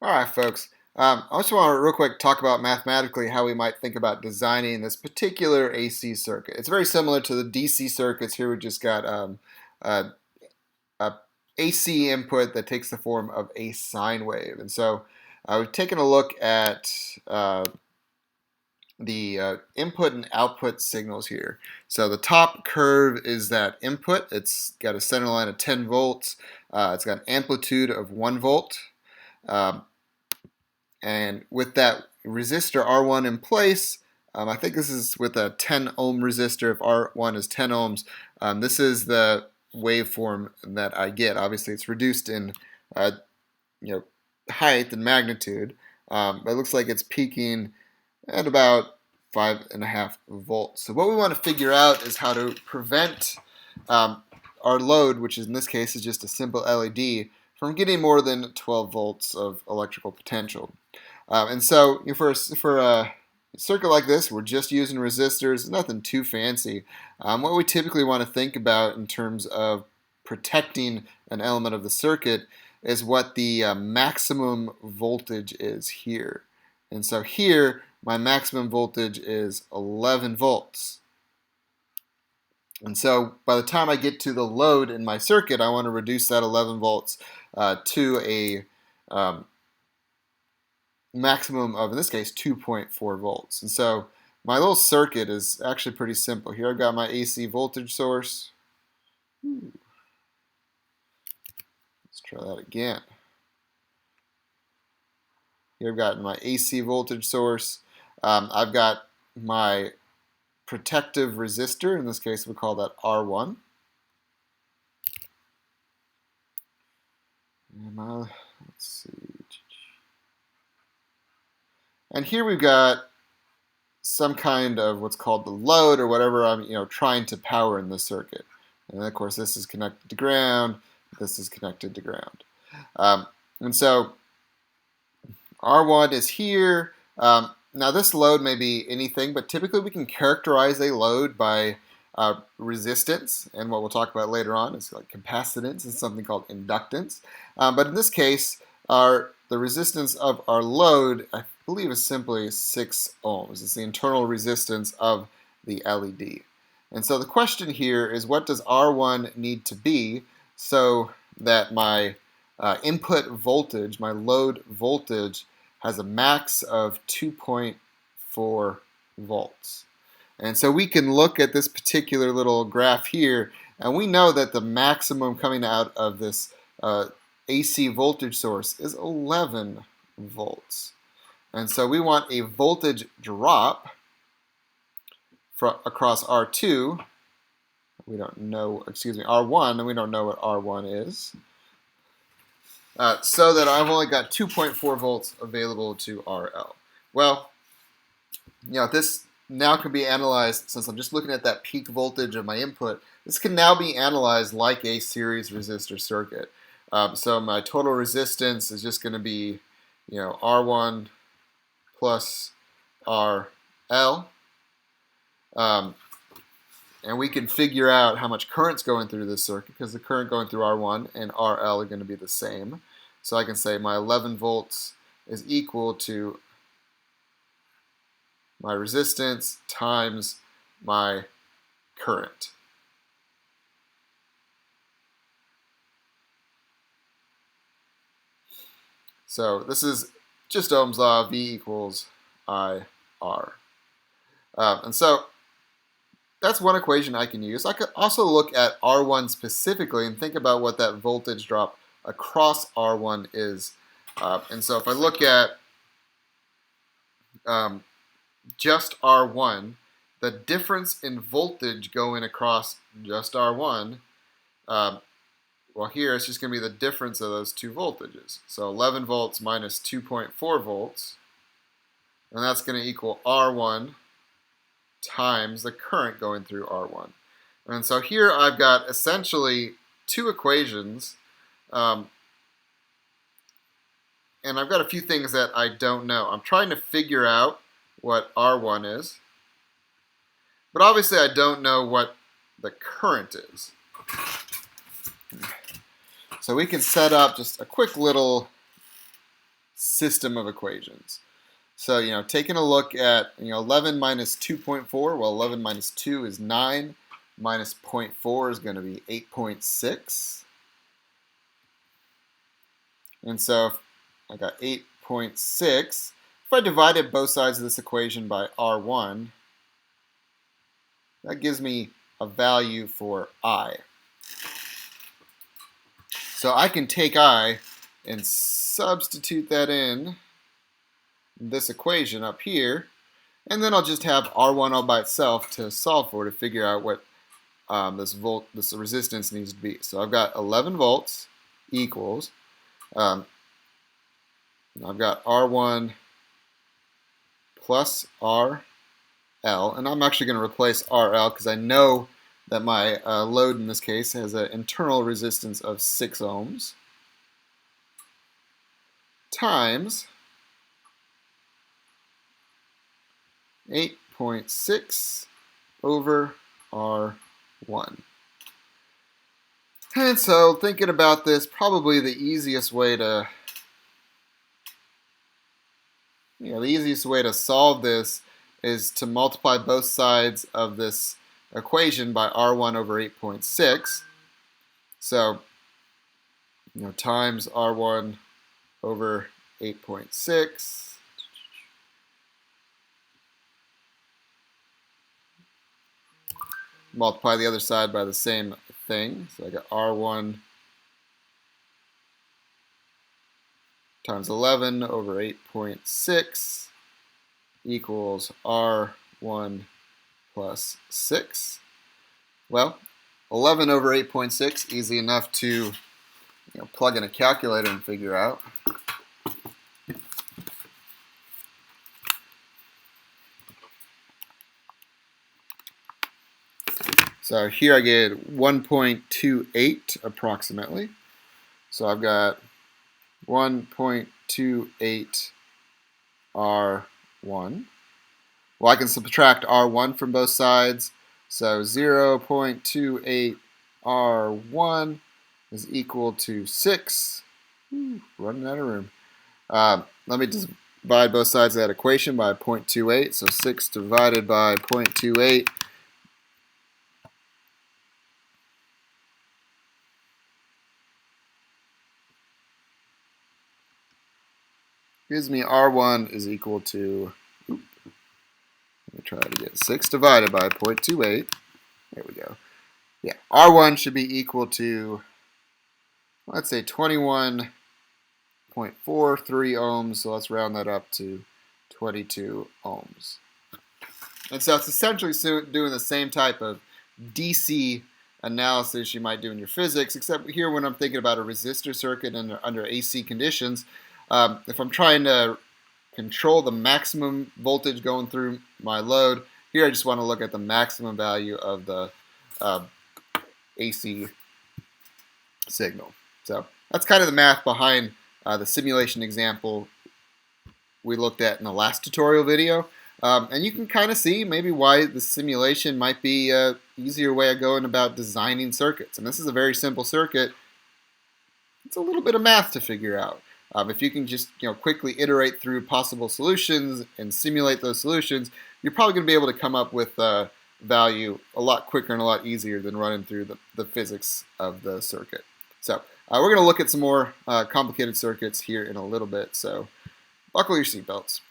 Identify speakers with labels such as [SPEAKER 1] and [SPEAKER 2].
[SPEAKER 1] All right, folks. I just want to real quick talk about mathematically how we might think about designing this particular AC circuit. It's very similar to the DC circuits. Here we just got a, a AC input that takes the form of a sine wave. And so we've taken a look at the input and output signals here. So the top curve is that input. It's got a center line of 10 volts. It's got an amplitude of 1 volt. Um, And with that resistor R1 in place, I think this is with a 10 ohm resistor. If R1 is 10 ohms, this is the waveform that I get. Obviously, it's reduced in you know height and magnitude, but it looks like it's peaking at about 5.5 volts. So what we want to figure out is how to prevent our load, which in this case is just a simple LED, from getting more than 12 volts of electrical potential. And so for a circuit like this, we're just using resistors, nothing too fancy. What we typically want to think about in terms of protecting an element of the circuit is what the maximum voltage is here. And so here, my maximum voltage is 11 volts. And so by the time I get to the load in my circuit, I want to reduce that 11 volts to a maximum of, in this case, 2.4 volts. And so my little circuit is actually pretty simple. Here I've got my AC voltage source. Let's try that again. Here I've got my AC voltage source. I've got my protective resistor. In this case, we call that R1. And let's see. And here we've got some kind of what's called the load, or whatever I'm trying to power in this circuit. And then, of course, this is connected to ground. This is connected to ground. And so R1 is here. Now this load may be anything, but typically we can characterize a load by resistance, and what we'll talk about later on is like capacitance and something called inductance. But in this case, the resistance of our load, I believe, is simply 6 ohms. It's the internal resistance of the LED. And so the question here is, what does R1 need to be so that my input voltage, my load voltage, has a max of 2.4 volts. And so we can look at this particular little graph here, and we know that the maximum coming out of this AC voltage source is 11 volts. And so we want a voltage drop across R2. We don't know, R1, and we don't know what R1 is. So that I've only got 2.4 volts available to RL. Well, this now can be analyzed, since I'm just looking at that peak voltage of my input, this can now be analyzed like a series resistor circuit. So my total resistance is just going to be, R1 plus RL. And we can figure out how much current's going through this circuit, because the current going through R1 and RL are going to be the same. So I can say my 11 volts is equal to my resistance times my current. So this is just Ohm's law, V equals IR. And so that's one equation I can use. I could also look at R1 specifically and think about what that voltage drop across R1 is. And so if I look at just R1, the difference in voltage going across just R1, well, here it's just going to be the difference of those two voltages. So 11 volts minus 2.4 volts, and that's going to equal R1 times the current going through R1. And so here I've got essentially two equations, and I've got a few things that I don't know. I'm trying to figure out what R1 is, but obviously I don't know what the current is. So we can set up just a quick little system of equations. So, taking a look at, 11 minus 2.4, well, 11 minus 2 is 9, minus 0.4 is going to be 8.6. And so I got 8.6. If I divided both sides of this equation by R1, that gives me a value for I. So I can take I and substitute that in this equation up here, and then I'll just have R1 all by itself to solve for, to figure out what this resistance needs to be. So I've got 11 volts equals, I've got R1 plus RL, and I'm actually going to replace RL because I know that my load in this case has an internal resistance of 6 ohms, times 8.6 over R1. And so thinking about this, probably the easiest way to solve this is to multiply both sides of this equation by R1 over 8.6. So, times R1 over 8.6. Multiply the other side by the same thing. So I got R1 times 11 over 8.6 equals R1 plus 6. Well, 11 over 8.6, easy enough to plug in a calculator and figure out. So here I get 1.28 approximately. So I've got 1.28 R1. Well, I can subtract R1 from both sides. So 0.28 R1 is equal to 6. Running out of room. Let me just divide both sides of that equation by 0.28. So 6 divided by 0.28 gives me R1 is equal to, let me try it again, 6 divided by 0.28. There we go. Yeah, R1 should be equal to, let's say 21.43 ohms, so let's round that up to 22 ohms. And so it's essentially doing the same type of DC analysis you might do in your physics, except here when I'm thinking about a resistor circuit under AC conditions, if I'm trying to control the maximum voltage going through my load, here I just want to look at the maximum value of the AC signal. So that's kind of the math behind the simulation example we looked at in the last tutorial video. And you can kind of see maybe why the simulation might be an easier way of going about designing circuits. And this is a very simple circuit. It's a little bit of math to figure out. If you can just quickly iterate through possible solutions and simulate those solutions, you're probably going to be able to come up with a value a lot quicker and a lot easier than running through the physics of the circuit. So we're going to look at some more complicated circuits here in a little bit, so buckle your seatbelts.